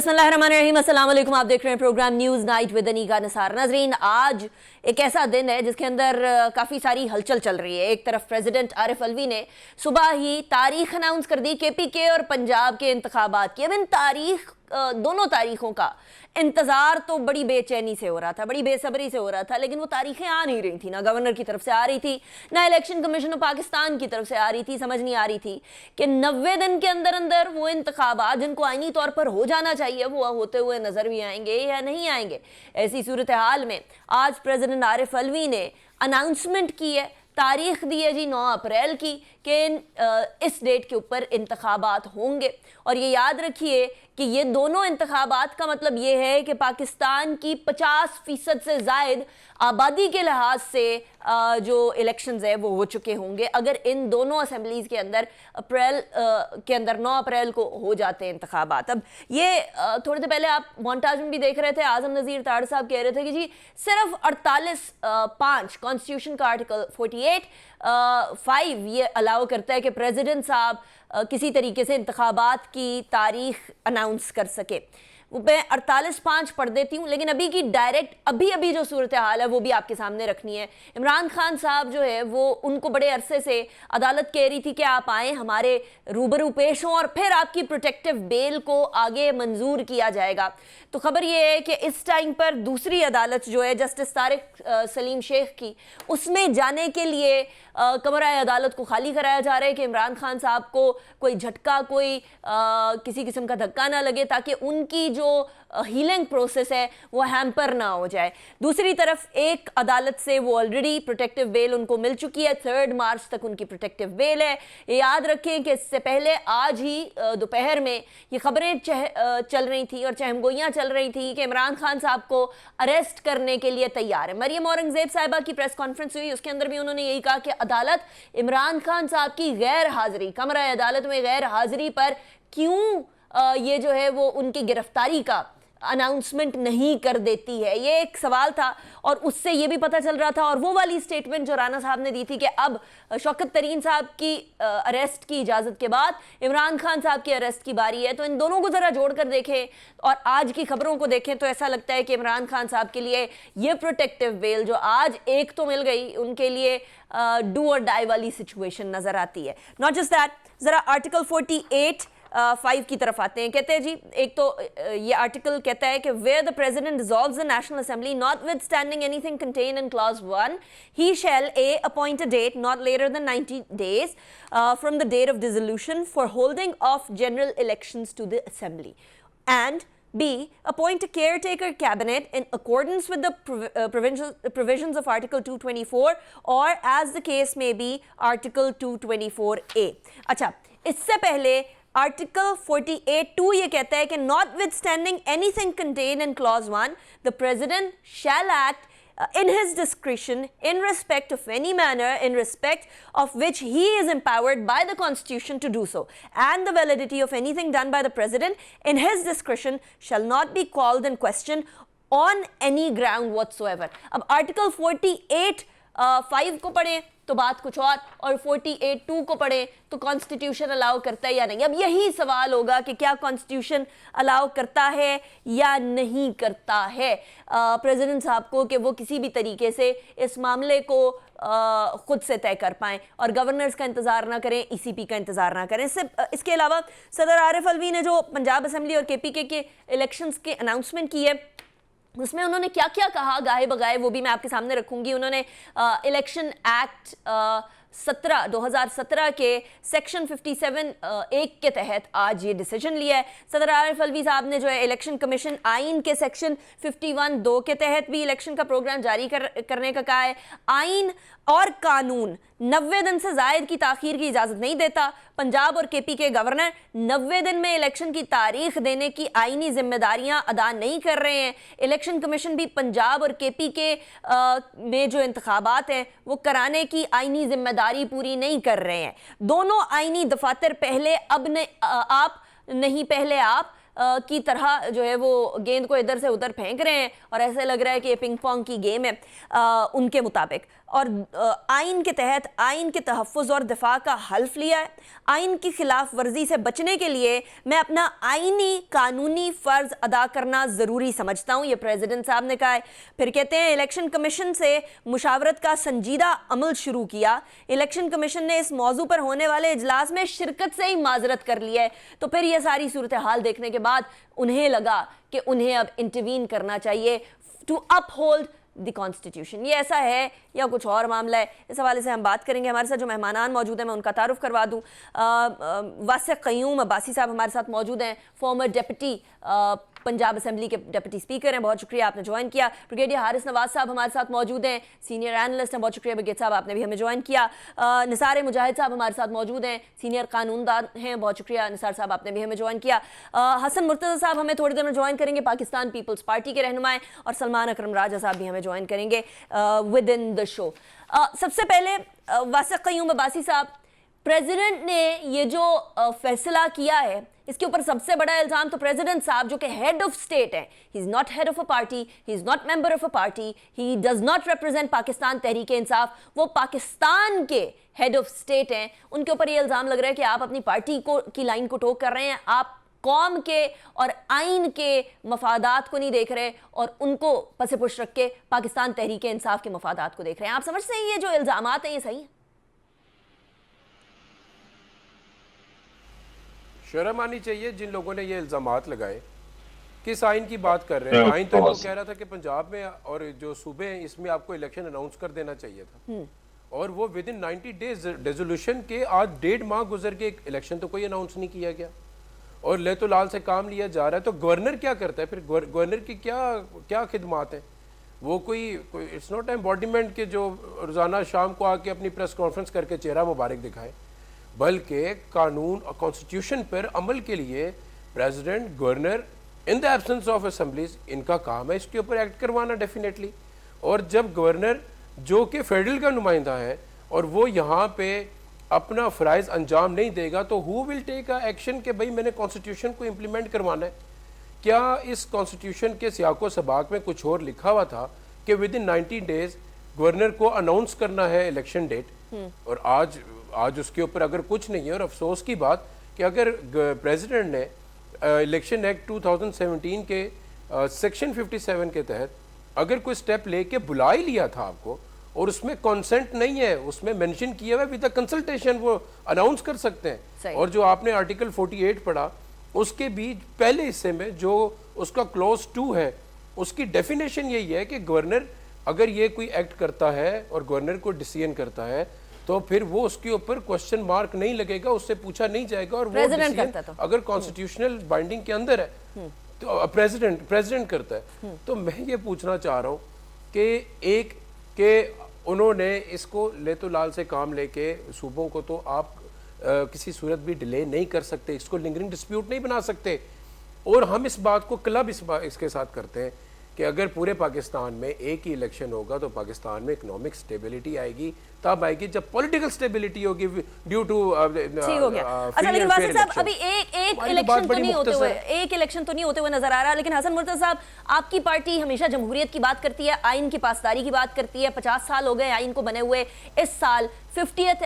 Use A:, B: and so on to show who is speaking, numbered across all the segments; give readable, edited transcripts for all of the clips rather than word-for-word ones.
A: बिस्मिल्लाहिर्रहमानिर्रहीम, अस्सलाम वालेकुम। आप देख रहे हैं program news night with Aneeka Nisar. नाजरीन, आज एक ऐसा दिन है जिसके अंदर काफ़ी सारी हलचल चल रही है। एक तरफ प्रेसिडेंट आरिफ अलवी ने सुबह ही तारीख अनाउंस कर दी केपीके और पंजाब के इंतखाबात की। अब इन दोनों तारीखों का इंतज़ार तो बड़ी बेचैनी से हो रहा था, बड़ी बेसब्री से हो रहा था, लेकिन वो तारीखें आ नहीं रही थी। ना गवर्नर की तरफ से आ रही थी, ना इलेक्शन कमीशन ऑफ पाकिस्तान की तरफ से आ रही थी। समझ नहीं आ रही थी कि 90 दिन के अंदर अंदर वो इंतखाबात जिनको आईनी तौर पर हो जाना चाहिए वो होते हुए नजर भी आएंगे या नहीं आएंगे। ऐसी सूरत हाल में आज प्रेसिडेंट आरिफ अलवी ने अनाउंसमेंट की है, तारीख दी है जी 9 अप्रैल की, कि इस डेट के ऊपर इंतखाबात होंगे। और ये याद रखिए कि ये दोनों इंतखाबात का मतलब ये है कि पाकिस्तान की 50% से ज़ायद आबादी के लिहाज से जो इलेक्शंस है वो हो चुके होंगे अगर इन दोनों असेंबलीज़ के अंदर के अंदर 9 अप्रैल को हो जाते हैं इंतखाबात। अब ये थोड़ी देर पहले आप मोन्टाज में भी देख रहे थे, आज़म नज़ीर ताड़ साहब कह रहे थे कि जी सिर्फ 48(5) कॉन्स्टिट्यूशन का आर्टिकल 48(5) ये अलाउ करता है कि प्रेसिडेंट साहब किसी तरीके से इंतखाबात की तारीख अनाउंस कर सके। मैं 48(5) पढ़ देती हूँ, लेकिन अभी की डायरेक्ट अभी जो सूरत हाल है वो भी आपके सामने रखनी है। इमरान खान साहब जो है वो उनको बड़े अरसे से अदालत कह रही थी कि आप आएँ, हमारे रूबरू पेश हों और फिर आपकी प्रोटेक्टिव बेल को आगे मंजूर किया जाएगा। तो खबर ये है कि इस टाइम पर दूसरी अदालत जो है जस्टिस तारिक सलीम शेख की, उसमें जाने के लिए कमरा अदालत को खाली कराया जा रहा है कि इमरान खान साहब को कोई झटका, कोई किसी किस्म का धक्का ना लगे ताकि उनकी जो हीलिंग प्रोसेस है वो हैम्पर ना हो जाए। दूसरी तरफ एक अदालत से वो ऑलरेडी प्रोटेक्टिव बेल उनको मिल चुकी है, 3 मार्च तक उनकी प्रोटेक्टिव बेल है। ये याद रखें कि इससे पहले आज ही दोपहर में ये खबरें चल रही थी और चहमगोइयाँ चल रही थी कि इमरान खान साहब को अरेस्ट करने के लिए तैयार है। मरियम औरंगजेब साहिबा की प्रेस कॉन्फ्रेंस हुई, उसके अंदर भी उन्होंने यही कहा कि अदालत इमरान खान साहब की गैर हाजिरी, कमरा अदालत में गैर हाजिरी पर क्यों ये जो है वो उनकी गिरफ्तारी का अनाउंसमेंट नहीं कर देती है, ये एक सवाल था। और उससे ये भी पता चल रहा था, और वो वाली स्टेटमेंट जो राना साहब ने दी थी कि अब शौकत तरीन साहब की अरेस्ट की इजाज़त के बाद इमरान खान साहब की अरेस्ट की बारी है। तो इन दोनों को ज़रा जोड़ कर देखें और आज की खबरों को देखें तो ऐसा लगता है कि इमरान खान साहब के लिए ये प्रोटेक्टिव बेल जो आज एक तो मिल गई, उनके लिए डू और डाई वाली सिचुएशन नज़र आती है। नॉट जस्ट दैट, ज़रा आर्टिकल 48(5) की तरफ आते हैं। कहते हैं जी, एक तो ये आर्टिकल कहता है कि where the president dissolves the national assembly notwithstanding anything contained in clause 1, he shall a appoint a date not later than 90 days from the date of dissolution for holding of general elections to the assembly, and B, appoint a caretaker cabinet in accordance with the provisions of Article 224 or as the case may be Article 224A। अच्छा, इससे पहले article 48(2) ये कहता है कि notwithstanding anything contained in clause 1, the president shall act in his discretion in respect of any manner in respect of which he is empowered by the constitution to do so, and the validity of anything done by the president in his discretion shall not be called in question on any ground whatsoever। अब article 48(5) को पढ़ें तो बात कुछ और 48(2) को पढ़ें तो कॉन्स्टिट्यूशन अलाउ करता है या नहीं। अब यही सवाल होगा कि क्या कॉन्स्टिट्यूशन अलाउ करता है या नहीं करता है प्रेसिडेंट साहब को कि वो किसी भी तरीके से इस मामले को खुद से तय कर पाएं और गवर्नर्स का इंतज़ार ना करें, ईसीपी का इंतज़ार ना करें। इसके अलावा सदर आरिफ अलवी ने जो पंजाब असेंबली और केपीके के इलेक्शंस के अनाउंसमेंट की है, उसमें उन्होंने क्या क्या कहा गाहे बगाए वो भी मैं आपके सामने रखूंगी। उन्होंने इलेक्शन एक्ट 2017 के सेक्शन 57(1) के तहत आज ये डिसीजन लिया है। सदर आरिफ अलवी साहब ने जो है इलेक्शन कमीशन आइन के सेक्शन 51(2) के तहत भी इलेक्शन का प्रोग्राम जारी करने का कहा है। आइन और कानून 90 दिन से जायद की ताखीर की इजाज़त नहीं देता। पंजाब और केपी के गवर्नर 90 दिन में इलेक्शन की तारीख देने की आइनी जिम्मेदारियां अदा नहीं कर रहे हैं। इलेक्शन कमीशन भी पंजाब और केपी के में जो इंतखाबात हैं वो कराने की आइनी जिम्मेदारी पूरी नहीं कर रहे हैं। दोनों आइनी दफातर पहले पहले आप की तरह जो है वो गेंद को इधर से उधर फेंक रहे हैं और ऐसे लग रहा है कि ये पिंग पोंग की गेम है उनके मुताबिक। और आइन के तहत आइन के तहफ़्फ़ुज़ और दिफा का हल्फ लिया है। आइन की खिलाफ वर्जी से बचने के लिए मैं अपना आइनी कानूनी फ़र्ज़ अदा करना ज़रूरी समझता हूँ, ये प्रेसिडेंट साहब ने कहा है। फिर कहते हैं इलेक्शन कमीशन से मुशावरत का संजीदा अमल शुरू किया। इलेक्शन कमीशन ने इस मौजू पर होने वाले इजलास में शिरकत से ही माजरत कर लिया है। तो फिर यह सारी सूरत हाल देखने के बाद उन्हें लगा कि उन्हें अब इंटरवीन करना चाहिए टू अपहोल्ड द कॉन्स्टिट्यूशन। ये ऐसा है या कुछ और मामला है, इस हवाले से हम बात करेंगे। हमारे साथ जो मेहमानान मौजूद हैं मैं उनका तारुफ करवा दूँ। वासिक क़य्यूम अब्बासी साहब हमारे साथ मौजूद हैं, फॉर्मर डिप्टी पंजाब असेंबली के डिप्टी स्पीकर हैं, बहुत शुक्रिया आपने ज्वाइन किया। ब्रिगेडियर हारिस नवाज साहब हमारे साथ मौजूद हैं, सीनियर एनालिस्ट हैं, बहुत शुक्रिया ब्रिगेड साहब आपने भी हमें ज्वाइन किया। निसार मुजाहिद साहब हमारे साथ मौजूद हैं, सीनियर कानूनदान हैं, बहुत शुक्रिया निसार साहब आपने भी हमें ज्वाइन किया। हसन मुर्तज़ा साहब हमें थोड़ी देर में ज्वाइन करेंगे, पाकिस्तान पीपल्स पार्टी के रहनुमा, और सलमान अकरम राजा साहब भी हमें ज्वाइन करेंगे विद इन द शो। सबसे पहले वासिक क़य्यूम अब्बासी साहब, प्रेसिडेंट ने ये जो फैसला किया है इसके ऊपर सबसे बड़ा इल्जाम तो प्रेसिडेंट साहब जो कि हेड ऑफ स्टेट है, he is not head of a party, he is not member of a party, he does not represent Pakistan Tehreek Insaf, वो पाकिस्तान के हेड ऑफ स्टेट हैं। उनके ऊपर ये इल्जाम लग रहा है कि आप अपनी पार्टी को की लाइन को टोक कर रहे हैं, आप कौम के और आइन के मफादात को नहीं देख रहे और उनको पसे पुश रख के पाकिस्तान तहरीक इंसाफ के मफादात को देख रहे हैं। आप समझते हैं ये जो इल्जामात हैं ये सही है?
B: शर्म आनी चाहिए जिन लोगों ने ये इल्जामात लगाए। किस आइन की बात कर रहे हैं? आइन तो इनको कह रहा था कि पंजाब में और जो सूबे हैं इसमें आपको इलेक्शन अनाउंस कर देना चाहिए था, और वो विद इन 90 डेज रेजोल्यूशन के आज 1.5 माह गुजर के एक इलेक्शन तो कोई अनाउंस नहीं किया गया और ले तो लाल से काम लिया जा रहा है। तो गवर्नर क्या करता है फिर? गवर्नर की क्या क्या खिदमात है? वो कोई इट्स नॉट एम्बॉडीमेंट के जो रोजाना शाम को आके अपनी प्रेस कॉन्फ्रेंस करके चेहरा मुबारक दिखाए, बल्कि कानून और कॉन्स्टिट्यूशन पर अमल के लिए president, governor in the absence of assemblies इनका काम है इसके ऊपर एक्ट करवाना डेफिनेटली। और जब गवर्नर जो कि फेडरल का नुमाइंदा है और वो यहाँ पे अपना फ़राइज़ अंजाम नहीं देगा तो who will take a action कि भाई मैंने कॉन्स्टिट्यूशन को इम्प्लीमेंट करवाना है? क्या इस कॉन्स्टिट्यूशन के सियाको सबाक में कुछ और लिखा हुआ था कि विद इन 90 डेज गवर्नर को अनाउंस करना है इलेक्शन डेट? और आज उसके ऊपर अगर कुछ नहीं है, और अफसोस की बात कि अगर प्रेसिडेंट ने इलेक्शन एक्ट 2017 के सेक्शन 57 के तहत अगर कोई स्टेप लेके बुला ही लिया था आपको और उसमें कंसेंट नहीं है, उसमें मेंशन किया हुआ विद कंसल्टेशन वो अनाउंस कर सकते हैं। और जो आपने आर्टिकल 48 पढ़ा उसके भी पहले हिस्से में जो उसका क्लॉज 2 है उसकी डेफिनेशन यही है कि गवर्नर अगर ये कोई एक्ट करता है और गवर्नर को डिसीजन करता है तो फिर वो उसके ऊपर क्वेश्चन मार्क नहीं लगेगा, उससे पूछा नहीं जाएगा, और वो डिसीजन अगर कॉन्स्टिट्यूशनल बाइंडिंग के अंदर है तो प्रेसिडेंट करता है। तो मैं ये पूछना चाह रहा हूँ कि एक के उन्होंने इसको ले तो लाल से काम लेके सूबों को तो आप किसी सूरत भी डिले नहीं कर सकते, इसको लिंगरिंग डिस्प्यूट नहीं बना सकते। और हम इस बात को क्लब इसके साथ करते हैं कि अगर पूरे पाकिस्तान में एक ही इलेक्शन होगा तो पाकिस्तान में इकोनॉमिक स्टेबिलिटी आएगी, तब आएगी जब पॉलिटिकल स्टेबिलिटी होगी ड्यू टू
A: ठीक हो गया। अच्छा, लेकिन वासिफ साहब अभी एक इलेक्शन तो नहीं होते हुए नजर आ रहा है। लेकिन हसन मुर्तज़ा साहब, आपकी पार्टी हमेशा जमहूरियत की बात करती है, आइन की पासदारी की बात करती है। 50 साल हो गए आइन को बने हुए, इस साल 50th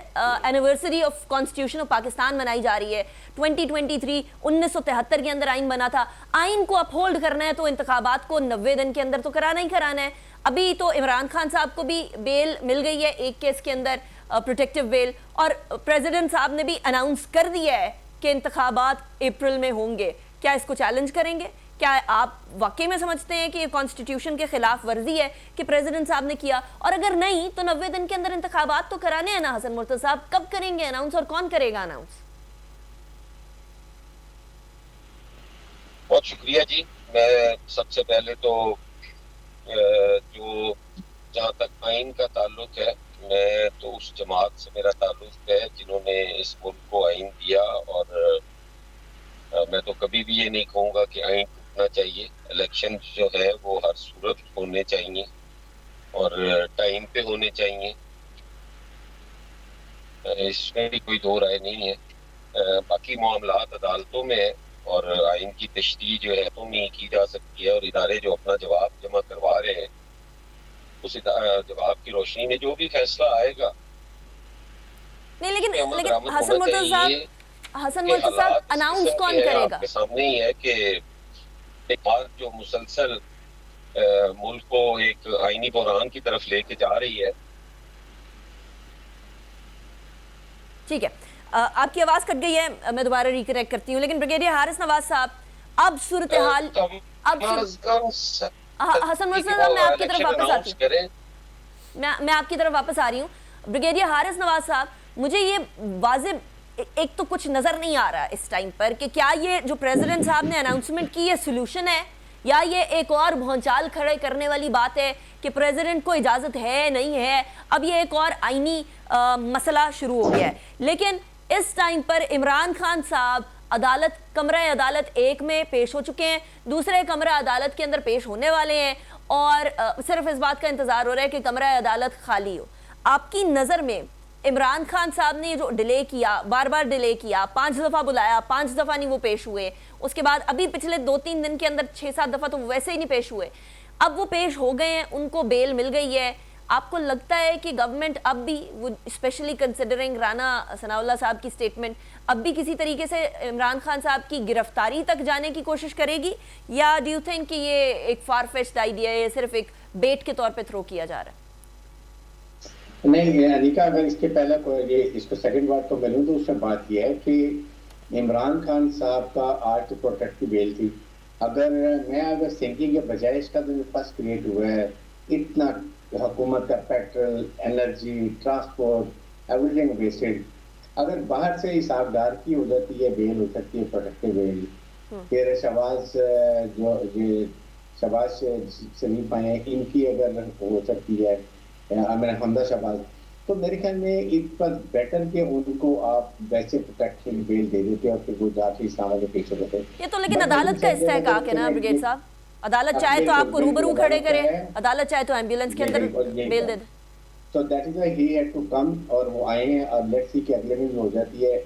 A: anniversary of constitution of Pakistan मनाई जा रही है। 2023 1973 के अंदर आइन बना था। आइन को अपहोल्ड करना है तो इंतखाबात को 90 दिन के अंदर तो कराना ही कराना है। अभी तो इमरान खान साहब को भी बेल मिल गई है एक केस के अंदर, प्रोटेक्टिव बेल, और प्रेसिडेंट साहब ने भी अनाउंस कर दिया है कि इंतखाबात अप्रैल में होंगे। क्या इसको चैलेंज करेंगे? क्या आप वाकई में समझते हैं कि ये कॉन्स्टिट्यूशन के खिलाफ वर्जी है कि प्रेसिडेंट साहब ने किया? और अगर नहीं तो 90 दिन के अंदर इंतखाबात तो कराने हैं ना हसन मुर्तज़ा साहब, कब करेंगे अनाउंस और कौन करेगा अनाउंस?
C: बहुत शुक्रिया जी। मैं सबसे पहले तो जो जहाँ तक आइन का ताल्लुक है, मैं तो उस जमात से मेरा ताल्लुक है जिन्होंने इस मुल्क को आइन दिया, और मैं तो कभी भी ये नहीं कहूँगा कि आइन टूटना चाहिए। इलेक्शन जो है वो हर सूरत होने चाहिए और टाइम पे होने चाहिए, इसमें भी कोई दो राय नहीं है। बाकी मामलात अदालतों में है और आइन की तशरीह जो है तो नहीं की जा सकती है, और इदारे जो अपना जवाब जमा करवा रहे हैं उस जवाब की रोशनी में जो भी फैसला आएगा,
A: नहीं, लेकिन
C: दरामद
A: हसन
C: होना
A: मुर्तज़ा
C: चाहिए
A: साहब अनाउंस कौन करेगा?
C: आपके सामने ही है कि एक बात जो मुसलसल मुल्क को एक आईनी बहरान की तरफ लेके जा रही है।
A: ठीक है, आपकी आवाज कट गई है, मैं दोबारा रिकनेक्ट करती हूँ। लेकिन ब्रिगेडियर हारिस नवाज साहब, अब सूरत हाल हसन मुर्तज़ा साहब, मैं आपकी तरफ वापस आती हूँ, मैं आपकी तरफ वापस आ रही हूँ। ब्रिगेडियर हारिस नवाज साहब, मुझे ये वाजिब एक तो कुछ नजर नहीं आ रहा इस टाइम पर कि क्या ये जो प्रेसिडेंट साहब ने अनाउंसमेंट की ये सोल्यूशन है या ये एक और भौचाल खड़े करने वाली बात है कि प्रेसिडेंट को इजाजत है नहीं है। अब ये एक और आईनी मसला शुरू हो गया है। लेकिन इस टाइम पर इमरान खान साहब अदालत, कमरा अदालत 1 में पेश हो चुके हैं, दूसरे कमरा अदालत के अंदर पेश होने वाले हैं और सिर्फ इस बात का इंतजार हो रहा है कि कमरा अदालत खाली हो। आपकी नज़र में इमरान खान साहब ने जो डिले किया, बार बार डिले किया, 5 दफ़ा बुलाया, 5 दफ़ा नहीं वो पेश हुए, उसके बाद अभी पिछले 2-3 दिन के अंदर 6-7 दफ़ा तो वैसे ही नहीं पेश हुए, अब वो पेश हो गए हैं, उनको बेल मिल गई है। आपको लगता है कि गवर्नमेंट अब भी, वो स्पेशली कंसिडरिंग राना सनाउल्लाह साहब की स्टेटमेंट, अब भी किसी तरीके से इमरान खान साहब की गिरफ्तारी तक जाने की कोशिश करेगी, या डू यू थिंक कि ये एक फार फेच्ड आइडिया है, सिर्फ एक बेट के तौर पे थ्रो किया जा रहा है?
D: नहीं अनिका, अगर इसके पहले ये इसको सेकंड बात को मिलूँ तो उसमें बात यह है कि इमरान खान साहब का आज तो प्रोटेक्ट की बेल थी। अगर थिंकिंग के बजाय इसका तो मेरे पास क्रिएट हुआ है इतना हुकूमत का petrol, energy, transport, everything wasted. अगर बाहर से हिसाबदार की हो जाती है, बेल हो सकती है, प्रोटेक्टिव बेल। फिर शहबाज शरीफ आए, इनकी अगर हो सकती है, हमदा शहबाज, तो मेरे ख्याल में इट वाज बेटर कि उनको आप वैसे प्रोटेक्शन बेल दे देते और फिर वो जाके इस्लाम के पेश होते। ये
A: तो लेकिन अदालत का इस्तेहकाक है ना ब्रिगेड साहब, अदालत चाहे तो आपको रूबरू खड़े करे, अदालत चाहे तो एम्बुलेंस के अंदर बेल दे दे।
D: तो that is why he had to come, और वो आए हैं। अब लेट्स सी कि अगले दिन हो जाती है,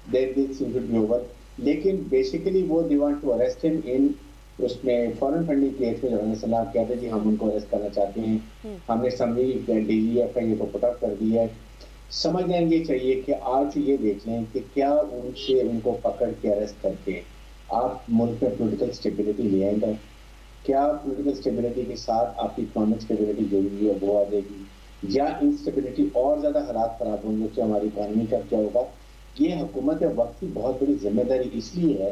D: there this should be over. लेकिन बेसिकली वो they want to arrest him in उसमें फॉरेन फंडिंग केस में जो सलाह कहते जी हम उनको अरेस्ट करना चाहते हैं, हमने समरी DGF को पुट अप कर दिया है। समझ लेंगे चाहिए कि आज ये देख लें कि क्या उनको पकड़ के अरेस्ट करके आप मुल्क में पॉलिटिकल स्टेबिलिटी ले आएंगे, क्या पॉलिटिकल स्टेबिलिटी के साथ आपकी इकोनॉमिक स्टेबिलिटी जो भी है वो आ जाएगी, या इंस्टेबिलिटी और ज्यादा हालात खराब होंगे तो हमारी इकोनॉमी का क्या होगा। ये हुकूमत वक्त की बहुत बड़ी जिम्मेदारी इसलिए है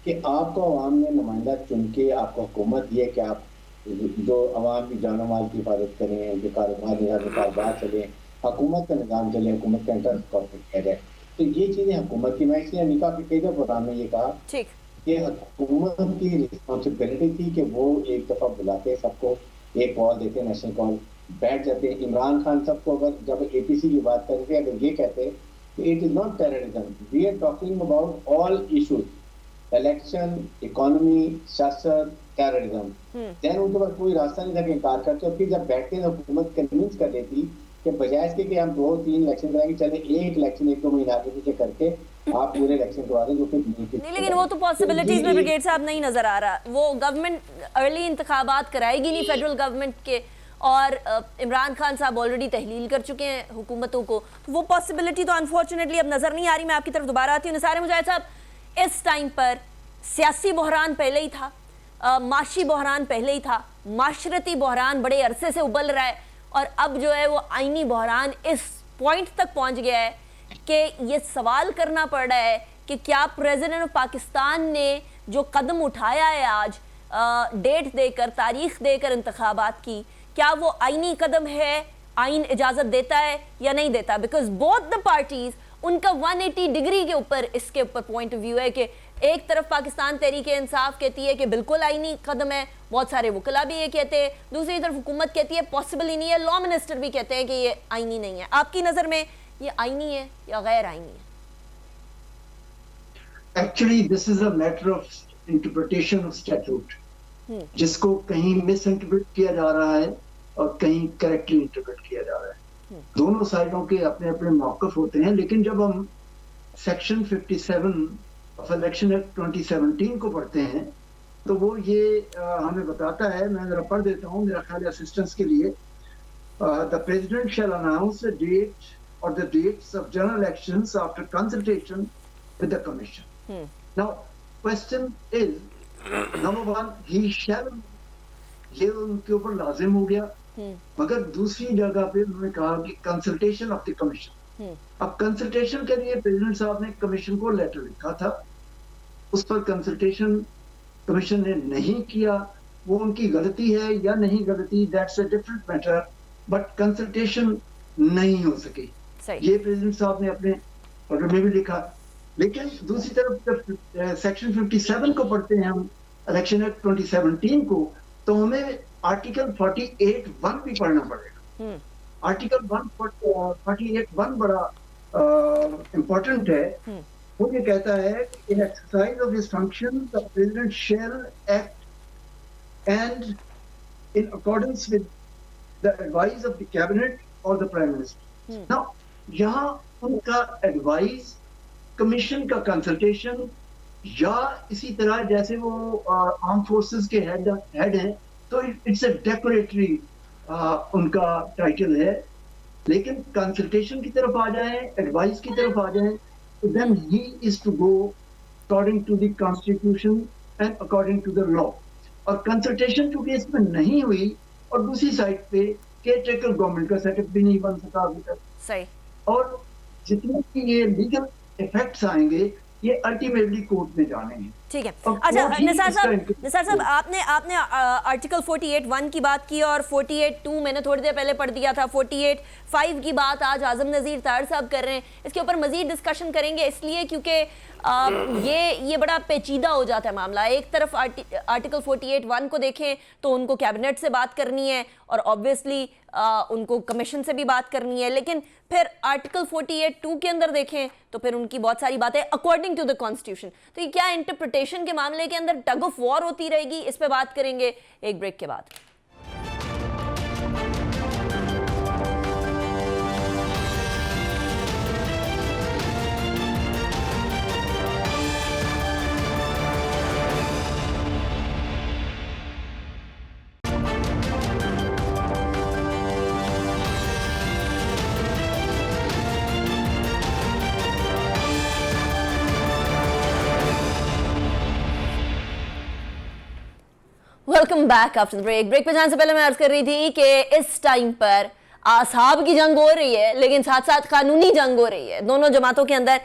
D: कि आपको अवाम ने नुमाइंदा चुन के आपको हुकूमत ये कि आप जो अवाम की जानो माल की हिफाजत करें, जो कारोबार चले, हुकूमत का निज़ाम चले, हुकूमत का इंटरेस्ट कॉर्पोरेट किया जाए। तो ये चीज़ें हुकूमत की, मैं इसलिए अनिका के प्रोग्राम में ये कहा कि हुकूमत की रिस्पॉन्सिबिलिटी थी कि वो एक दफ़ा बुलाते सबको, एक कॉल देते, नेशनल कॉल, बैठ जाते। इमरान खान सबको अगर जब APC की बात करते अगर ये कहते it is not terrorism, we are talking about all issues, election, economy, सियासत, टेररिज्म, देन उनके पास कोई रास्ता नहीं था कि इनकार करते। और फिर जब बैठते हैं हुकूमत कन्विंस कर देती कि बजाय इसके कि हम 2-3 इलेक्शन कराएंगे, चले एक इलेक्शन 1-2 महीना आगे पीछे करके आप पूरे इलेक्शन करवा दें, जो फिर
A: नहीं। लेकिन वो तो पॉसिबिलिटीज में ब्रिगेड साहब नहीं नजर आ रहा। वो गवर्नमेंट अर्ली इंतखाबात कराएगी नहीं फेडरल गवर्नमेंट के, और इमरान खान साहब ऑलरेडी तहलील कर चुके हैं हुकूमतों को, तो वो पॉसिबिलिटी तो अनफॉर्चुनेटली अब नजर नहीं आ रही। मैं आपकी तरफ दोबारा आती हूँ। निसार मुजाहिद साहब, इस टाइम पर सियासी बहरान पहले ही था, माशी बहरान पहले ही था, माशरती बहरान बड़े अरसे से उबल रहा है, और अब जो है वो आईनी बहरान इस पॉइंट तक पहुंच गया है कि ये सवाल करना पड़ रहा है कि क्या प्रेसिडेंट ऑफ पाकिस्तान ने जो कदम उठाया है आज, डेट देकर, तारीख देकर इंतखाबात की, क्या वो आईनी कदम है, आइन इजाजत देता है या नहीं देता? बिकॉज बोथ द पार्टीज, उनका 180 डिग्री के ऊपर इसके ऊपर पॉइंट ऑफ व्यू है कि एक तरफ पाकिस्तान तहरीके इंसाफ कहती है कि बिल्कुल आईनी कदम है, बहुत सारे वकला भी ये कहते हैं, दूसरी तरफ हुकूमत कहती है पॉसिबल ही नहीं है, लॉ मिनिस्टर भी कहते हैं कि ये आईनी नहीं है। आपकी नजर में ये आईनी है या गैर आईनी है?
E: Actually this is a matter of interpretation of statute, जिसको कहीं मिस इंटरप्रेट किया जा रहा है और कहीं करेक्टली इंटरप्रेट किया जा रहा है। दोनों साइडों के अपने अपने मौक़िफ़ होते हैं। लेकिन जब हम सेक्शन 57 ऑफ इलेक्शन एक्ट 2017 को पढ़ते हैं तो वो ये हमें बताता है, मैं जरा पढ़ देता हूँ मेरा ख्याल असिस्टेंस के लिए, the president shall announce a date or the dates of general elections after consultation with the commission. Now, question is, number one, he shall, ये उनके ऊपर लाजिम हो गया, मगर दूसरी जगह पे उन्होंने कहा कि कंसल्टेशन ऑफ द कमीशन. अब कंसल्टेशन के लिए प्रेसिडेंट साहब ने कमीशन को लेटर लिखा था, उस पर कंसल्टेशन कमीशन ने नहीं किया. वो उनकी गलती है या नहीं गलती, that's a different matter, but consultation नहीं हो सकी. ये प्रेसिडेंट साहब ने अपने ऑर्डर में भी लिखा. लेकिन दूसरी तरफ जब सेक्शन 57 को पढ़ते हैं हम इलेक्शन एक्ट 2017 को, तो हमें आर्टिकल 48(1) भी पढ़ना पड़ेगा. आर्टिकल 48(1) बड़ा इम्पोर्टेंट है. वो ये कहता है कि in exercise of his function the president shall act and in accordance with the advice of the cabinet और द प्राइम मिनिस्टर. नाउ यहाँ उनका एडवाइस, कमीशन का कंसल्टेशन, या इसी तरह जैसे वो आर्म फोर्सेस के हेड हैं, तो इट्स अ डेकोरेटरी उनका टाइटल है. लेकिन कंसल्टेशन की तरफ आ जाए, एडवाइस की तरफ आ जाए, तो then he is to go according to the constitution and according to the law. और कंसल्टेशन चूंकि इसमें नहीं हुई, और दूसरी साइड पे केयर टेकर गवर्नमेंट का सेटअप भी नहीं बन सका अभी तक.
A: सही. और
E: जितने भी ये लीगल इफेक्ट्स आएंगे, ये अल्टीमेटली कोर्ट में जाने हैं.
A: ठीक है. अच्छा निसार साहब, आपने आर्टिकल 48(1) की बात की और 48(2) मैंने थोड़ी देर पहले पढ़ दिया था. 48(5) की बात आज आजम नज़ीर तार साहब कर रहे हैं. इसके ऊपर मजीद डिस्कशन करेंगे, इसलिए क्योंकि ये बड़ा पेचीदा हो जाता है मामला. एक तरफ आर्टिकल 48(1) को देखें तो उनको कैबिनेट से बात करनी है और ऑब्वियसली उनको कमीशन से भी बात करनी है, लेकिन फिर आर्टिकल 48(2) के अंदर देखें तो फिर उनकी बहुत सारी बातें अकॉर्डिंग टू द कॉन्स्टिट्यूशन. तो ये क्या इंटरप्रिटेशन के मामले के अंदर टग ऑफ वॉर होती रहेगी, इस पे बात करेंगे एक ब्रेक के बाद. Welcome back after the break. Break पे जाने से पहले मैं अर्ज कर रही थी कि इस टाइम पर आसाब की जंग हो रही है, लेकिन साथ साथ कानूनी जंग हो रही है. दोनों जमातों के अंदर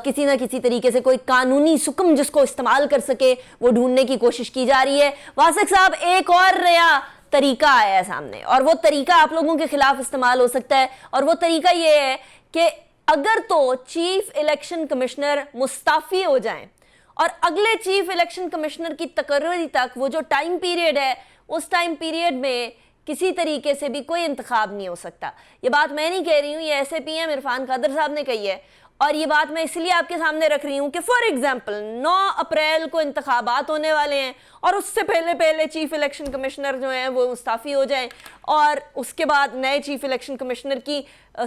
A: किसी ना किसी तरीके से कोई कानूनी सुकम जिसको इस्तेमाल कर सके वो ढूंढने की कोशिश की जा रही है. वासिक साहब, एक और नया तरीका आया है सामने, और वो तरीका आप लोगों के खिलाफ इस्तेमाल हो सकता है. और वो तरीका ये है कि अगर तो चीफ इलेक्शन कमिश्नर मुस्ताफी हो जाएं और अगले चीफ इलेक्शन कमिश्नर की तकर्री तक वो जो टाइम पीरियड है, उस टाइम पीरियड में किसी तरीके से भी कोई इंतखाब नहीं हो सकता. ये बात मैं नहीं कह रही हूँ, ये SAPM इरफान कादर साहब ने कही है. और ये बात मैं इसलिए आपके सामने रख रही हूँ कि फॉर एग्जाम्पल 9 अप्रैल को इंतखाबात होने वाले हैं और उससे पहले चीफ इलेक्शन कमिश्नर जो हैं वो मुस्ताफ़ी हो जाएं और उसके बाद नए चीफ इलेक्शन कमिश्नर की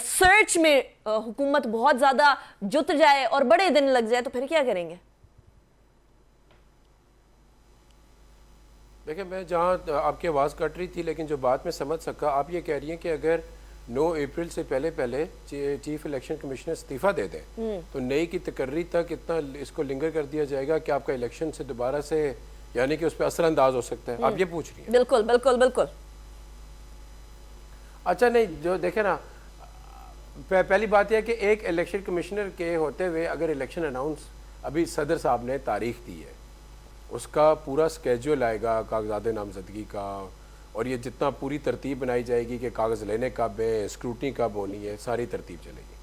A: सर्च में हुकूमत बहुत ज़्यादा जुट जाए और बड़े दिन लग जाए, तो फिर क्या करेंगे?
B: देखिए, मैं जहाँ आपकी आवाज़ कट रही थी लेकिन जो बात मैं समझ सका, आप ये कह रही हैं कि अगर 9 अप्रैल से पहले चीफ इलेक्शन कमिश्नर इस्तीफा दे दें तो नई की तकर्री तक इतना इसको लिंगर कर दिया जाएगा कि आपका इलेक्शन से दोबारा से यानी कि उस पर असरअंदाज हो सकता है. आप ये पूछ रही हैं?
A: बिल्कुल बिल्कुल बिल्कुल.
B: अच्छा, नहीं, जो देखे ना, पहली बात यह है कि एक इलेक्शन कमिश्नर के होते हुए अगर इलेक्शन अनाउंस अभी सदर साहब ने तारीख दी है, उसका पूरा स्केड्यूल आएगा कागजात नामजदगी का, और ये जितना पूरी तरतीब बनाई जाएगी कि कागज़ लेने कब है, स्क्रूटनी कब होनी है, सारी तरतीब चलेगी.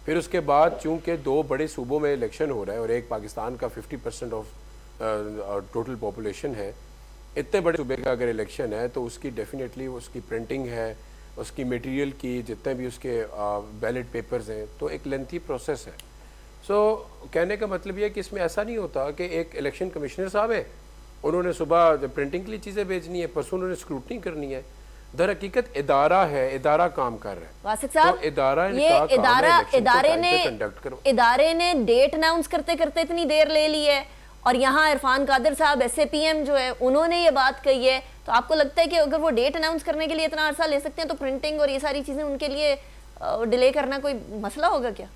B: फिर उसके बाद चूंकि 2 बड़े सूबों में इलेक्शन हो रहा है और एक पाकिस्तान का 50% ऑफ टोटल पॉपुलेशन है, इतने बड़े सूबे का अगर इलेक्शन है तो उसकी डेफिनेटली उसकी प्रिंटिंग है, उसकी मटेरियल की, जितने भी उसके बैलेट पेपर्स हैं, तो एक लेंथी प्रोसेस है. कहने का मतलब ये है कि इसमें ऐसा नहीं होता कि एक इलेक्शन कमिश्नर साहब है, उन्होंने सुबह प्रिंटिंग के लिए चीज़ें भेजनी है, परसों उन्होंने स्क्रूटनी करनी है. दर हकीकत इदारा है, इदारा काम कर रहा है.
A: वासिक साहब,
B: तो इदारे ने डेट अनाउंस करते करते इतनी देर ले ली है
A: और यहाँ इरफान कादिर साहब SAPM जो है उन्होंने ये बात कही है, तो आपको लगता है कि अगर वो डेट अनाउंस करने के लिए इतना अरसा ले सकते हैं तो प्रिंटिंग और ये सारी चीज़ें उनके लिए डिले करना कोई मसला होगा क्या?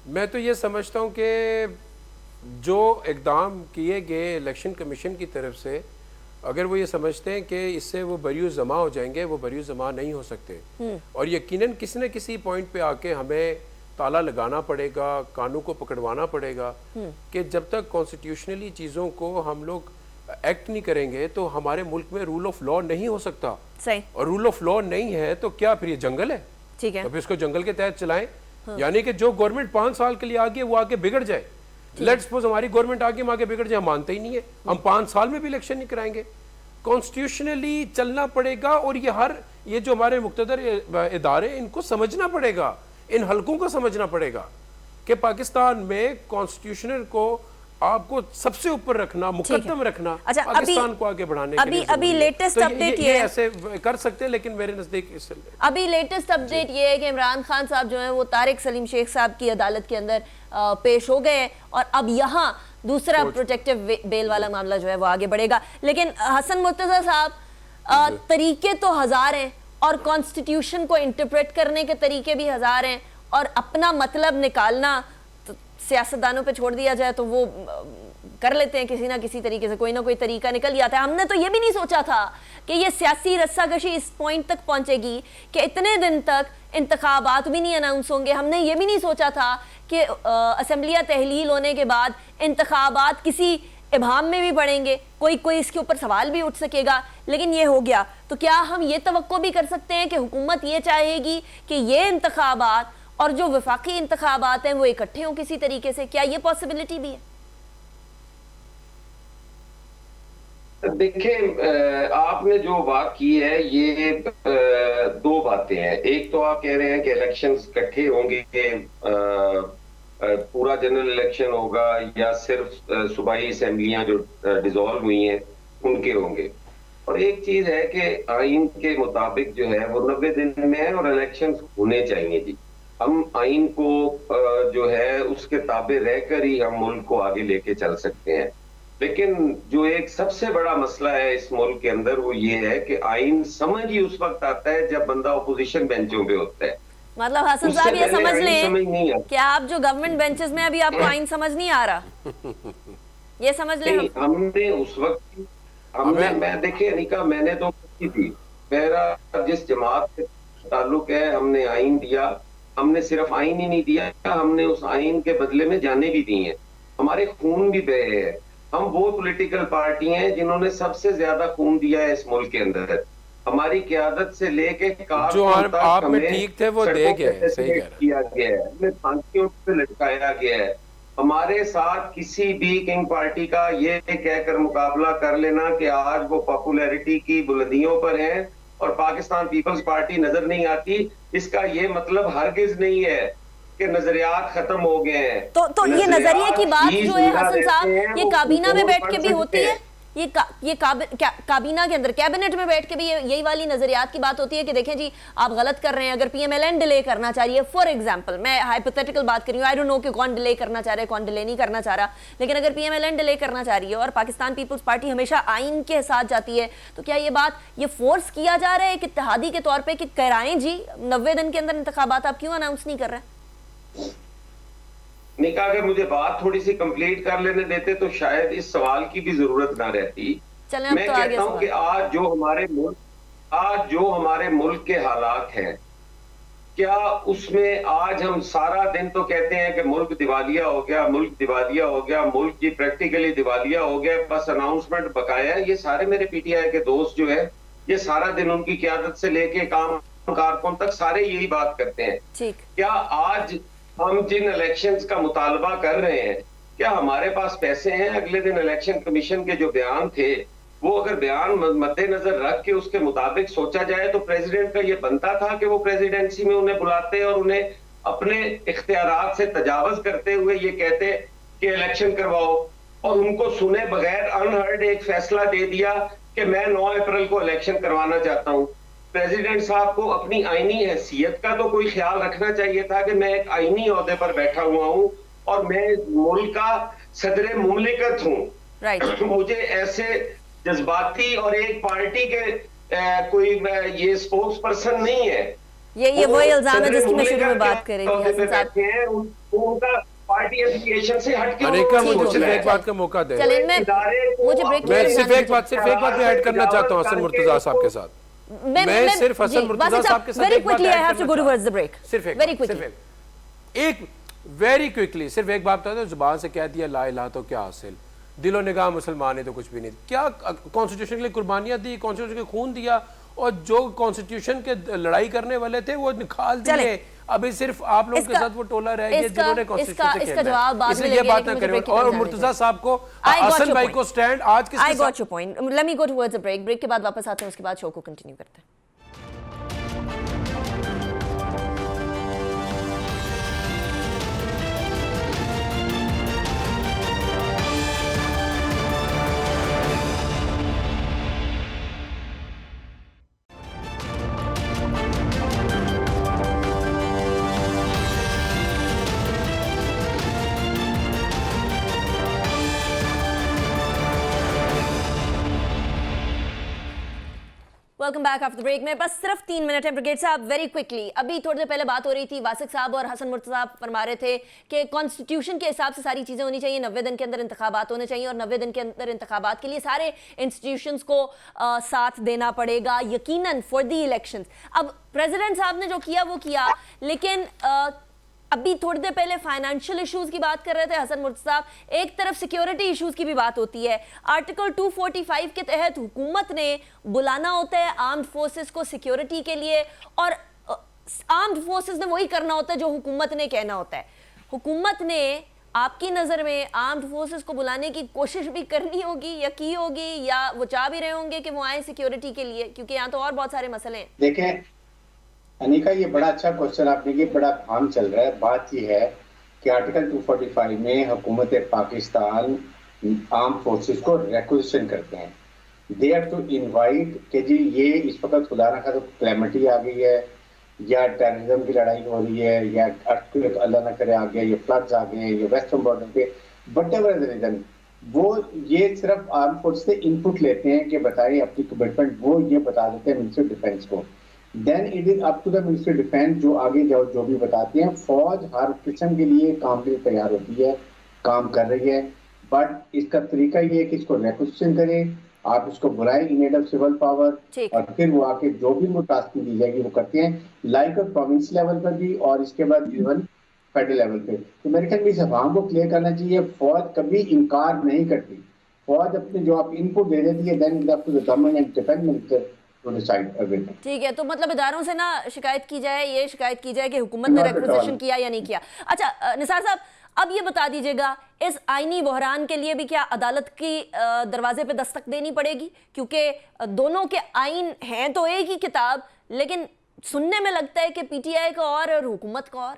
B: मैं तो ये समझता हूँ कि जो इकदाम किए गए इलेक्शन कमीशन की तरफ से, अगर वो ये समझते हैं कि इससे वो बरियू जमा हो जाएंगे, वो बरियू जमा नहीं हो सकते। और यकीनन किसी न किसी पॉइंट पे आके हमें ताला लगाना पड़ेगा, कानून को पकड़वाना पड़ेगा कि जब तक कॉन्स्टिट्यूशनली चीज़ों को हम लोग एक्ट नहीं करेंगे तो हमारे मुल्क में रूल ऑफ लॉ नहीं हो सकता।
A: सही।
B: और रूल ऑफ लॉ नहीं है तो क्या फिर ये जंगल है?
A: ठीक है,
B: तो फिर इसको जंगल के तहत चलाएं। यानी कि जो गवर्नमेंट 5 साल के लिए आगे वो आगे बिगड़ जाए। लेट्स सपोज हमारी गवर्नमेंट आगे हम आगे बिगड़ जाए, हम मानते ही नहीं है, हम 5 साल में भी इलेक्शन नहीं कराएंगे। कॉन्स्टिट्यूशनली चलना पड़ेगा और ये जो हमारे मुक्तदर इदारे इनको समझना पड़ेगा, इन हलकों को समझना पड़ेगा कि पाकिस्तान में कॉन्स्टिट्यूशन को आपको सबसे ऊपर रखना, मुकद्दम रखना,
A: अच्छा,
B: पाकिस्तान को आगे बढ़ाने के लिए
A: अभी लेटेस्ट अपडेट ये
B: ऐसे कर सकते हैं, लेकिन मेरे नजदीक
A: अभी लेटेस्ट अपडेट ये है कि इमरान खान साहब जो है वो तारिक सलीम शेख साहब की अदालत के अंदर पेश हो गए और अब यहाँ दूसरा प्रोटेक्टिव बेल वाला मामला जो है वो आगे बढ़ेगा। लेकिन हसन मुर्तजा साहब, तरीके तो हजार हैं और कॉन्स्टिट्यूशन को इंटरप्रेट करने के तरीके भी हजार हैं और अपना मतलब निकालना सियासतदानों पे छोड़ दिया जाए तो वो कर लेते हैं किसी ना किसी तरीके से, कोई ना कोई तरीका निकल ही आता है। हमने तो ये भी नहीं सोचा था कि ये सियासी रस्साकशी इस पॉइंट तक पहुंचेगी कि इतने दिन तक इंतखाबात भी नहीं अनाउंस होंगे। हमने ये भी नहीं सोचा था कि असेंबलियाँ तहलील होने के बाद इंतखाबात किसी इबाम में भी पड़ेंगे, कोई इसके ऊपर सवाल भी उठ सकेगा, लेकिन ये हो गया। तो क्या हम ये तवक्को भी कर सकते हैं कि हुकूमत ये चाहेगी कि ये इंतखाबात और जो वफाकी इंतखाबात हैं वो इकट्ठे हों किसी तरीके से? क्या ये पॉसिबिलिटी भी है?
C: देखिए, आपने जो बात की है ये दो बातें हैं। एक तो आप कह रहे हैं कि इलेक्शंस इकट्ठे होंगे, पूरा जनरल इलेक्शन होगा या सिर्फ सूबाई असेंबलियां जो डिसॉल्व हुई हैं उनके होंगे। और एक चीज है कि आइन के मुताबिक जो है वो 90 दिन में है और इलेक्शंस होने चाहिए जी। हम आइन को जो है उसके ताबे रहकर ही हम मुल्क को आगे लेके चल सकते हैं। लेकिन जो एक सबसे बड़ा मसला है इस मुल्क के अंदर वो ये है कि आइन समझ ही उस वक्त आता है जब बंदा ओपोजिशन बेंचों पे होता है।
A: मतलब हसन साहब ये समझ लें कि आप जो गवर्नमेंट बेंचेस में अभी आपको आइन समझ नहीं आ रहा, ये समझ लें।
C: हमने उस वक्त मैं देखिए अनिका, मैंने तो की थी, मेरा जिस जमात से ताल्लुक है, हमने आइन दिया। हमने सिर्फ आइन ही नहीं दिया, हमने उस आइन के बदले में जाने भी दी हैं, हमारे खून भी बहे हैं। हम वो पॉलिटिकल पार्टी हैं जिन्होंने सबसे ज्यादा खून दिया है इस मुल्क के अंदर। हमारी क़यादत से लेके
B: जो आप में ठीक थे वो दे गए, सही कह रहे हैं,
C: किया गया है, हमें फांसियों पे लटकाया गया है। हमारे साथ किसी भी किंग पार्टी का ये कहकर मुकाबला कर लेना कि आज वो पॉपुलैरिटी की बुलंदियों पर है और पाकिस्तान पीपल्स पार्टी नजर नहीं आती, इसका ये मतलब हरगिज नहीं है कि नजरियात खत्म हो गए हैं।
A: तो ये नजरिए की बात जो है हसन साहब, ये काबीना में बैठ के भी होती है, ये काबीना के अंदर कैबिनेट में बैठ के भी यही वाली नजरियात की बात होती है कि देखें जी आप गलत कर रहे हैं। अगर PMLN डिले करना चाह रही है, फॉर एग्जांपल मैं हाइपोथेटिकल बात कर रही हूँ, आई डोंट नो कि कौन डिले करना चाह रहा है कौन डिले नहीं करना चाह रहा, लेकिन अगर PMLN डिले करना चाह रही है और पाकिस्तान पीपल्स पार्टी हमेशा आइन के साथ जाती है, तो क्या ये बात ये फोर्स किया जा रहा है कि इत्तेहादी के तौर पर कि कराएं जी 90 दिन के अंदर इंतखाबात, आप क्यों अनाउंस नहीं कर रहे हैं?
C: निका, अगर मुझे बात थोड़ी सी कंप्लीट कर लेने देते तो शायद इस सवाल की भी जरूरत ना रहती। मैं
A: तो
C: कहता हूं कि आज जो हमारे मुल्क के हालात हैं, क्या उसमें आज हम सारा दिन तो कहते हैं कि मुल्क दिवालिया हो गया, मुल्क दिवालिया हो गया, मुल्क की प्रैक्टिकली दिवालिया हो गया, बस अनाउंसमेंट बकाया है। ये सारे मेरे PTI के दोस्त जो है ये सारा दिन उनकी क़यादत से लेके काम कारकुन तक सारे यही बात करते हैं। क्या आज हम जिन इलेक्शंस का मुतालबा कर रहे हैं, क्या हमारे पास पैसे हैं? अगले दिन इलेक्शन कमीशन के जो बयान थे वो अगर बयान मद्देनजर रख के उसके मुताबिक सोचा जाए तो प्रेसिडेंट का ये बनता था कि वो प्रेसिडेंसी में उन्हें बुलाते और उन्हें अपने इख्तियारात से तजावज करते हुए ये कहते कि इलेक्शन करवाओ, और उनको सुने बगैर अनहर्ड एक फैसला दे दिया कि मैं 9 अप्रैल को इलेक्शन करवाना चाहता हूँ। प्रेसिडेंट साहब को अपनी आईनी हैसियत का तो कोई ख्याल रखना चाहिए था कि मैं एक आईनी ओहदे पर बैठा हुआ हूँ और मैं मुल्क का
F: सदर मुमलिकत हूँ,
A: राइट,
F: मुझे ऐसे जज्बाती और एक पार्टी के कोई ये स्पोक्स पर्सन नहीं है।
A: ये वही इल्जाम है जिसकी मैं शुरू में बात कर रही थी हसन साहब।
F: उनका पार्टी एजुकेशन से हटके
B: अनेका, मुझे सिर्फ एक बात का मौका दे।
A: चलिए मुझे ब्रेक
B: मैं सिर्फ एक बात में ऐड करना चाहता हूँ हसन मुर्तजा साहब के साथ। मैं सिर्फ हसन मुर्तजा साहब के साथ
A: very quickly, I have to go towards the break,
B: सिर्फ
A: वेरी क्विकली,
B: एक वेरी क्विकली सिर्फ एक बात बता दो, जुबान से कह दिया ला इलाहा तो क्या हासिल, दिलो निगाह मुसलमान है तो कुछ भी नहीं। क्या कॉन्स्टिट्यूशन के लिए कुर्बानियां दी, कॉन्स्टिट्यूशन के खून दिया, और जो कॉन्स्टिट्यूशन के लड़ाई करने वाले थे वो निकाल दिए। अभी सिर्फ आप लोगों के साथ वो टोला रह गया जिन्होंने कॉन्स्टिट्यूशन से खेला है। इसलिए ये बात ना करें। और मुर्तजा साहब को, हसन भाई को स्टैंड आज किसके साथ?
A: I got your point. Let me go towards a break. Break के बाद वापस आते हैं, उसके बाद शो को कंटिन्यू करते हैं। वेलकम बैक आफ्टर ब्रेक में बस सिर्फ 3 मिनट है। ब्रिगेड साहब वेरी क्विकली, अभी थोड़ी देर पहले बात हो रही थी, वासिक साहब और हसन मुर्तजा फरमा रहे थे कि कॉन्स्टिट्यूशन के हिसाब से सारी चीज़ें होनी चाहिए, 90 दिन के अंदर इंतखाबात होने चाहिए, और 90 दिन के अंदर इंतखाबात के लिए सारे इंस्टीट्यूशंस को साथ देना पड़ेगा यकीनन फॉर दी इलेक्शंस। अब प्रेसिडेंट साहब ने जो किया वो किया, लेकिन अभी थोड़ी देर पहले फाइनेंशियल इश्यूज की बात कर रहे थे हसन मुर्तजा साहब, एक तरफ सिक्योरिटी इश्यूज की भी बात होती है। आर्टिकल 245 के तहत हुकूमत ने बुलाना होता है आर्म्ड फोर्सेस को सिक्योरिटी के लिए, और आर्म्ड फोर्सेस ने वही करना होता है जो हुकूमत ने कहना होता है। हुकूमत ने आपकी नज़र में आर्म्ड फोर्सेस को बुलाने की कोशिश भी करनी होगी या की होगी, या वो चाह भी रहे होंगे कि वो आए सिक्योरिटी के लिए, क्योंकि यहाँ तो और बहुत सारे मसले हैं।
D: देखें अनिका, ये बड़ा अच्छा क्वेश्चन आपने, ये बड़ा काम चल रहा है। बात ये है कि आर्टिकल 245 में हुकूमत पाकिस्तान आर्म फोर्सेस को रिक्वेजिशन करते हैं। दे हैव टू इनवाइट कि जी ये इस वक्त खुदा ना खास्ता क्लैमिटी आ गई है, या टेररिज्म की लड़ाई हो रही है, या अर्थक्वेक अल्लाह ना करे आ गया, या फ्लड्स आ गए, या वेस्टर्न बॉर्डर पे, व्हाटएवर द रीजन, वो ये सिर्फ आर्म फोर्स से इनपुट लेते हैं कि बताइए अपनी कमिटमेंट, वो ये बता देते हैं मिनिस्ट्री ऑफ डिफेंस को। Then it is up to the ministry of defence जो आगे जो भी बताते हैं। फौज हर किस्म के लिए काम के लिए तैयार होती है, काम कर रही है, बट इसका तरीका ये है कि इसको रिक्वेजिशन करें, आप इसको बुलाएं in aid of civil power, और फिर वो आके जो भी वो टास्क दी जाएगी वो करते हैं, लाइक प्रोविंस लेवल पर भी, और इसके बाद इवन फेडरल लेवल पे। तो मेरे ख्याल में इस अवाम को क्लियर करना चाहिए, फौज कभी इनकार नहीं करती, फौज अपने जो आप इनपुट दे देती है, then it to the government and defence minister.
A: ठीक है, तो मतलब इदारों से ना शिकायत की जाए, ये शिकायत की जाए कि हुकूमत ने रिक्वेजिशन किया या नहीं किया। अच्छा निसार साहब, अब ये बता दीजिएगा, इस आईनी बहरान के लिए भी क्या अदालत की दरवाजे पे दस्तक देनी पड़ेगी? क्योंकि दोनों के आईन हैं तो एक ही किताब, लेकिन सुनने में लगता है कि पीटीआई का और हुकूमत का और।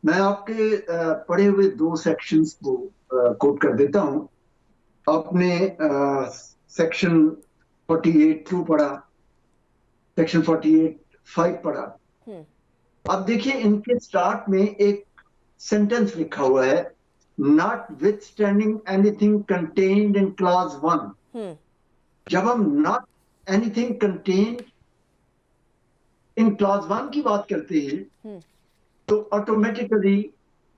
E: मैं आपके पढ़े हुए 2 सेक्शंस को कोट कर देता हूं। आपने सेक्शन 48(2) पढ़ा, सेक्शन 48(5) पढ़ा। अब देखिए इनके स्टार्ट में एक सेंटेंस लिखा हुआ है, not with standing anything contained in clause 1। जब हम not anything contained in clause 1 की बात करते हैं तो ऑटोमेटिकली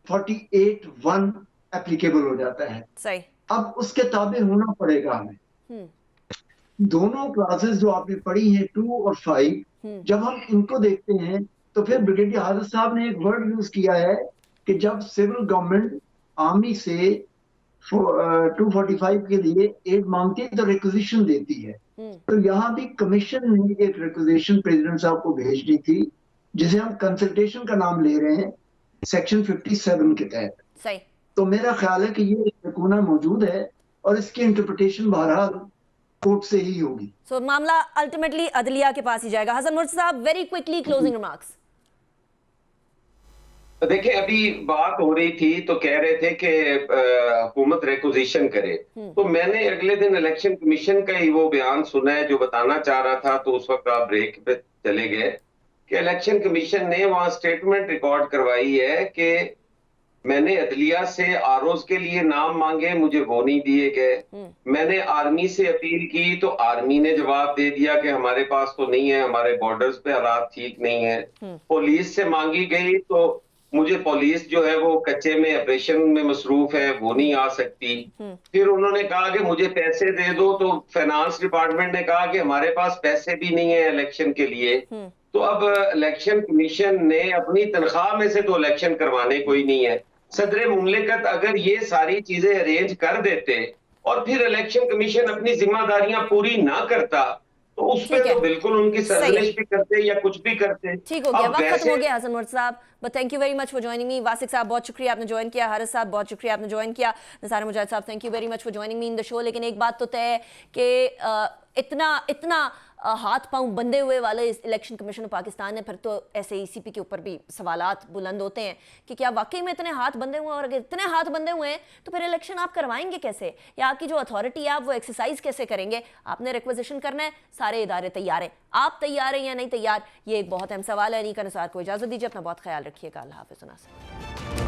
E: 48(1) एप्लीकेबल हो जाता है।
A: सही। अब
E: उसके ताबे होना पड़ेगा हमें। दोनों क्लासेस जो आपने पढ़ी हैं 2 और 5, जब हम इनको देखते हैं तो फिर ब्रिगेडियर हाजिर साहब ने एक वर्ड यूज किया है कि जब सिविल गवर्नमेंट आर्मी से 245 के लिए एड मांगती है तो रिक्वेजिशन देती है। तो यहाँ भी कमीशन ने एक रिक्वेजिशन प्रेसिडेंट साहब को भेजनी थी, जिसे हम कंसल्टेशन का नाम ले रहे हैं सेक्शन 57 के तहत।
A: सही। तो
E: मेरा ख्याल है कि ये लकूना मौजूद है और इसकी इंटरप्रिटेशन बहरहाल कोर्ट से ही होगी।
A: सो मामला अल्टीमेटली अदलिया के पास ही जाएगा। हसन मुर्तजा साहब, वेरी क्विकली क्लोजिंग रिमार्क्स।
F: देखिए अभी बात हो रही थी तो कह रहे थे कि हुकूमत रिक्वेजिशन करे, तो मैंने अगले दिन इलेक्शन कमीशन का ही वो बयान सुना है जो बताना चाह रहा था, तो उस वक्त आप ब्रेक पे चले गए कि इलेक्शन कमीशन ने वहां स्टेटमेंट रिकॉर्ड करवाई है कि मैंने अदलिया से आरओज के लिए नाम मांगे, मुझे वो नहीं दिए गए। मैंने आर्मी से अपील की तो आर्मी ने जवाब दे दिया कि हमारे पास तो नहीं है, हमारे बॉर्डर्स पे हालात ठीक नहीं है। पुलिस से मांगी गई तो मुझे पुलिस जो है वो कच्चे में ऑपरेशन में मसरूफ है, वो नहीं आ सकती। फिर उन्होंने कहा कि मुझे पैसे दे दो, तो फाइनेंस डिपार्टमेंट ने कहा कि हमारे पास पैसे भी नहीं है इलेक्शन के लिए। तो अब इलेक्शन कमीशन ने अपनी तनख्वाह में से तो इलेक्शन करवाने कोई नहीं है। सदर मुमलिकत अगर ये सारी चीजें अरेंज कर देते और फिर इलेक्शन कमीशन अपनी जिम्मेदारियां पूरी ना करता तो उस
A: ठीक
F: पे
A: है।
F: तो बिल्कुल उनकी सरजनिश भी करते या कुछ भी करते।
A: ठीक हो गया,
F: अब
A: वक्त खत्म
F: वैसे
A: हो गया हसन मुर्तज़ा साहब, but thank you very much for joining me. Wasiq साहब बहुत शुक्रिया आपने ज्वाइन किया, हारिस साहब बहुत शुक्रिया आपने ज्वाइन किया, निसार मुजाहिद साहब thank you very much for joining me in the show. लेकिन एक बात तो तय है कि इतना हाथ पांव बंधे हुए वाले इस इलेक्शन कमीशन ऑफ पाकिस्तान है, फिर तो ऐसे ईसीपी के ऊपर भी सवालात बुलंद होते हैं कि क्या वाकई में इतने हाथ बंधे हुए हैं, और अगर इतने हाथ बंधे हुए हैं तो फिर इलेक्शन आप करवाएंगे कैसे, या आपकी जो अथॉरिटी है आप वो एक्सरसाइज कैसे करेंगे। आपने रिक्वेजिशन करना है, सारे इदारे तैयार हैं, आप तैयार हैं या नहीं तैयार, ये एक बहुत अहम सवाल है। अनीका निसार को इजाजत दीजिए, अपना बहुत ख्याल रखिएगा, अल्लाह हाफिज़।